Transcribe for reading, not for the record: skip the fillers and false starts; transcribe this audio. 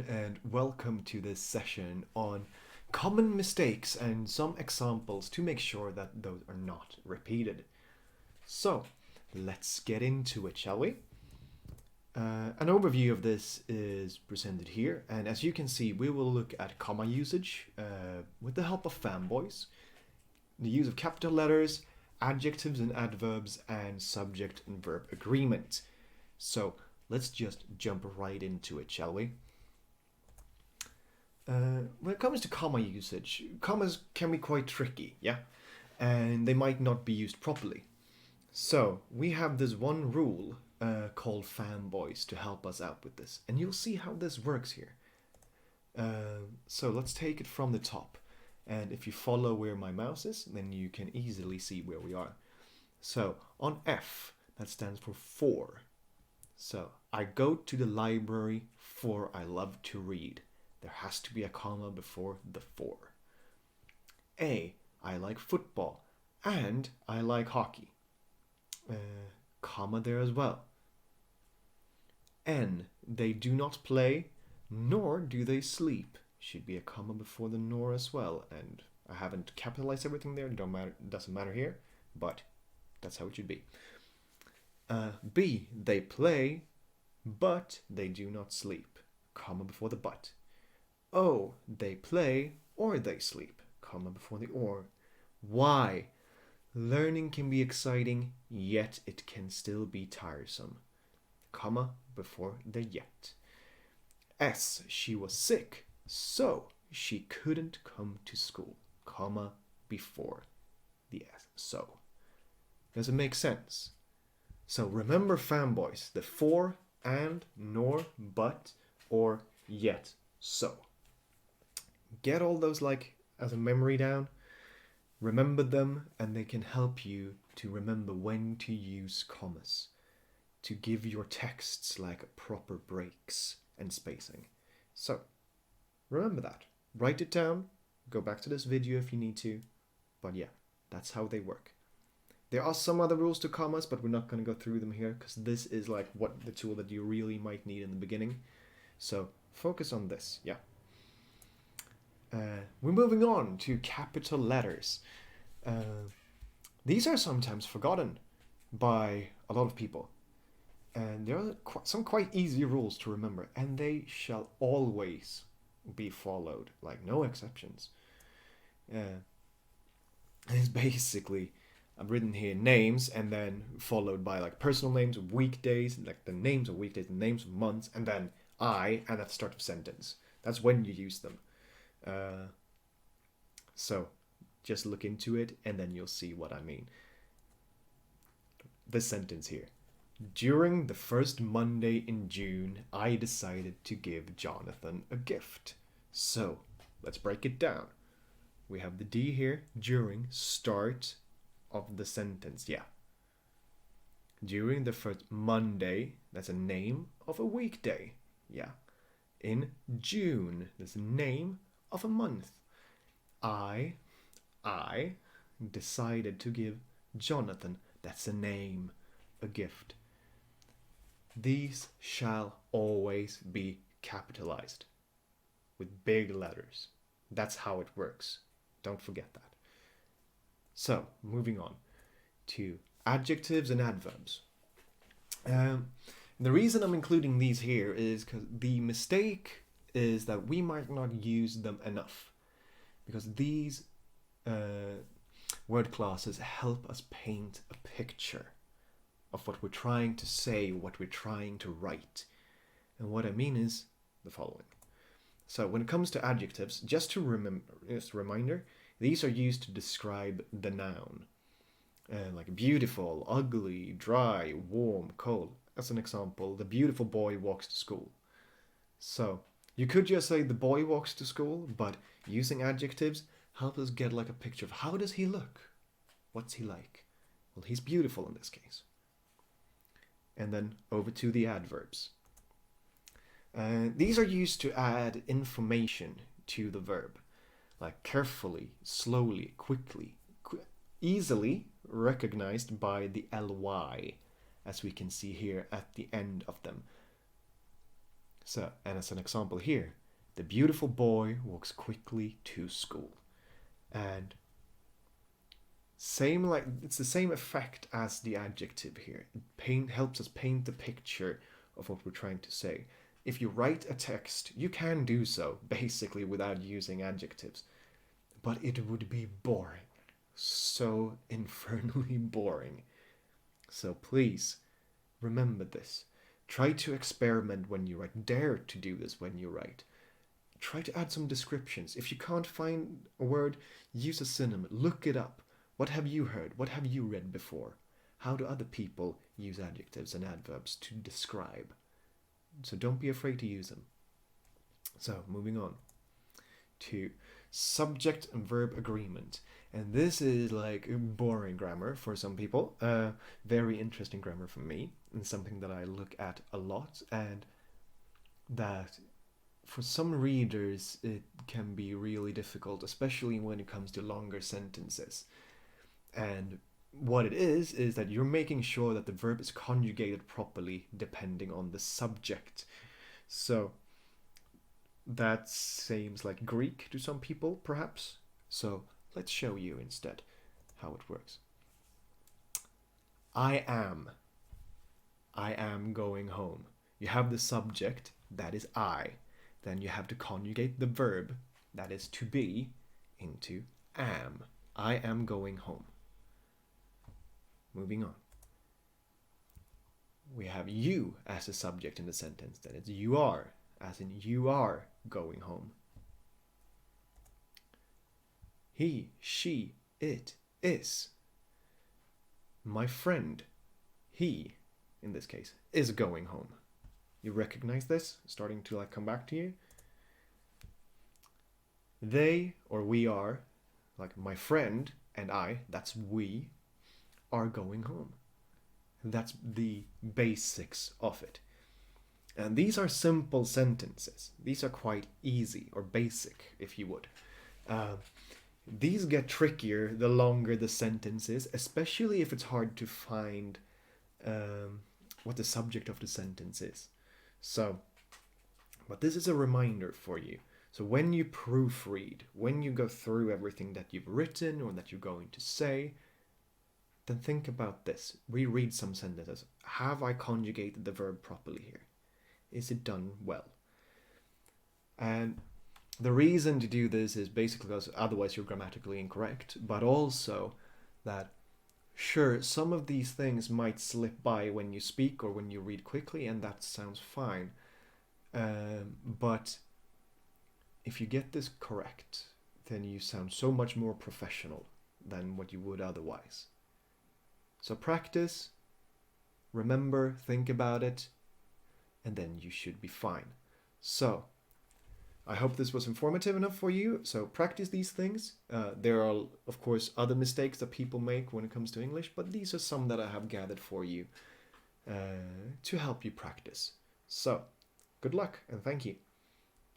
and welcome to this session on common mistakes and some examples to make sure that those are not repeated. So, let's get into it, shall we? An overview of this is presented here, and as you can see, we will look at comma usage with the help of FANBOYS, the use of capital letters, adjectives and adverbs, and subject and verb agreement. So, let's just jump right into it, shall we? When it comes to comma usage, commas can be quite tricky, yeah? And they might not be used properly. So, we have this one rule called FANBOYS to help us out with this. And you'll see how this works here. So, let's take it from the top. And if you follow where my mouse is, then you can easily see where we are. So, on F, that stands for for. So, I go to the library for I love to read. There has to be a comma before the for. A, I like football and I like hockey. Comma there as well. N, they do not play nor do they sleep. Should be a comma before the nor as well. And I haven't capitalized everything there. Doesn't matter here, but that's how it should be. B, they play but they do not sleep. Comma before the but. O, they play or they sleep. Comma before the or. Y, learning can be exciting, yet it can still be tiresome. Comma before the yet. S, she was sick, so she couldn't come to school. Comma before the S. So. Does it make sense? So remember FANBOYS, the for, and, nor, but, or, yet, so. Get all those as a memory down, remember them, and they can help you to remember when to use commas, to give your texts proper breaks and spacing. So, remember that. Write it down, go back to this video if you need to, but yeah, that's how they work. There are some other rules to commas, but we're not going to go through them here, because this is what the tool that you really might need in the beginning. So, focus on this, yeah. We're moving on to capital letters. These are sometimes forgotten by a lot of people. And there are some quite easy rules to remember, and they shall always be followed, no exceptions. It's basically, I've written here names, and then followed by personal names of weekdays, the names of weekdays, the names of months, and then I, and at the start of sentence. That's when you use them. So just look into it and then you'll see what I mean. This sentence here. During the first Monday in June, I decided to give Jonathan a gift. So let's break it down. We have the D here, during, start of the sentence, yeah. During the first Monday, that's a name of a weekday, yeah. In June, that's a name of a month. I decided to give Jonathan, that's a name, a gift. These shall always be capitalized with big letters. That's how it works. Don't forget that. So, moving on to adjectives and adverbs. The reason I'm including these here is because the mistake is that we might not use them enough, because these word classes help us paint a picture of what we're trying to say, what we're trying to write. And what I mean is the following. So when it comes to adjectives, just to remember, just a reminder, these are used to describe the noun. Like beautiful, ugly, dry, warm, cold. As an example, the beautiful boy walks to school. So you could just say the boy walks to school, but using adjectives helps us get a picture of how does he look? What's he like? Well, he's beautiful in this case. And then over to the adverbs. These are used to add information to the verb, like carefully, slowly, quickly, easily recognized by the ly, as we can see here at the end of them. So, and as an example here, the beautiful boy walks quickly to school. And same, like it's the same effect as the adjective here. It helps us paint the picture of what we're trying to say. If you write a text, you can do so basically without using adjectives, but it would be boring. So infernally boring. So please remember this. Try to experiment when you write. Dare to do this when you write. Try to add some descriptions. If you can't find a word, use a synonym. Look it up. What have you heard? What have you read before? How do other people use adjectives and adverbs to describe? So don't be afraid to use them. So moving on to subject and verb agreement. And this is like boring grammar for some people. Very interesting grammar for me, and something that I look at a lot, and that for some readers it can be really difficult, especially when it comes to longer sentences. And what it is that you're making sure that the verb is conjugated properly depending on the subject. So that seems like Greek to some people, perhaps. So let's show you instead how it works. I am going home. You have the subject, that is I. Then you have to conjugate the verb, that is to be, into am. I am going home. Moving on. We have you as a subject in the sentence. Then it's you are, as in you are going home. He, she, it is. My friend, he, in this case, is going home. You recognize this? Starting to like come back to you? They, or we are, like my friend and I, that's we, are going home. That's the basics of it. And these are simple sentences. These are quite easy, or basic, if you would. These get trickier the longer the sentence is, especially if it's hard to find what the subject of the sentence is. So, but this is a reminder for you. So when you proofread, when you go through everything that you've written or that you're going to say, then think about this. Reread some sentences. Have I conjugated the verb properly here? Is it done well? And the reason to do this is basically because otherwise you're grammatically incorrect, but also that, sure, some of these things might slip by when you speak or when you read quickly, and that sounds fine. But if you get this correct, then you sound so much more professional than what you would otherwise. So practice, remember, think about it, and then you should be fine. So, I hope this was informative enough for you. So practice these things. There are, of course, other mistakes that people make when it comes to English, but these are some that I have gathered for you to help you practice. So, good luck and thank you.